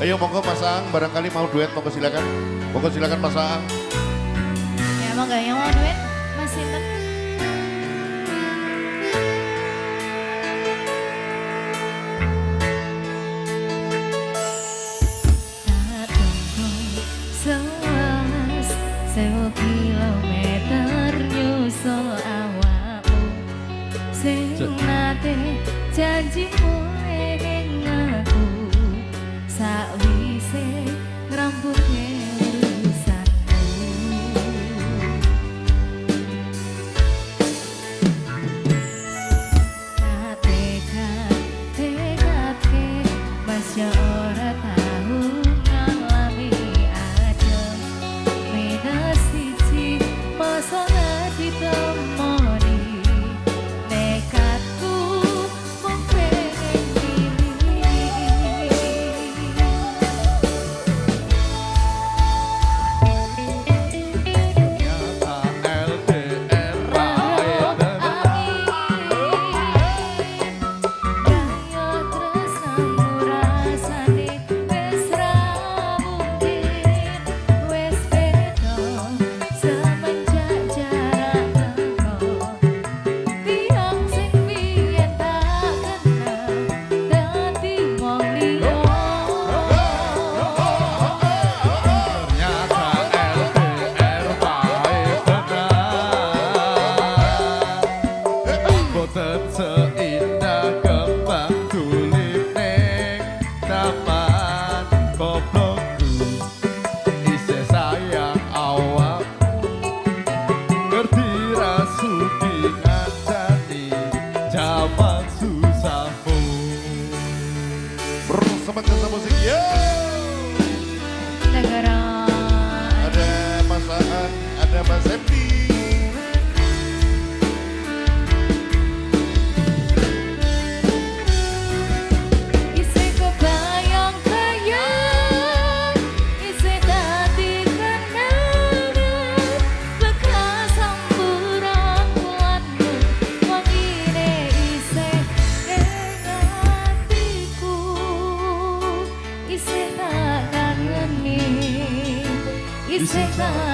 Ayo monggo Mas Aang, barangkali mau duet, monggo silakan. Monggo silakan Mas Aang. Ya monggo yang mau duet Mas Sinten. Sewu kilometer nyusul awakmu sing nate janji mulai ngaku sakwise ngrambut urusanmu tekadke mas ya ora tahu ngalami adem minus siji masa ditemoni nekatku mung pengen diri Nyata LDR rae Gaya tresnamu rasane wis ra mungkin wis beda semenjak jarak teko tiang sing biyen tak kenal dadi wong liya Ternyata LDR pahit tenan Boten seindah kembang tulip ning taman goblokku Isih sayang awakmu Ngerti rasuki ngancani jaman susahmu Bersama Jasa Musik, yo! negara Ada Mas Aang, ada Mas Septi. isih kebayang-bayang isih dadi kenangan bekas samburan kuatmu wong ini isih ning atiku isih tak kangen isih tak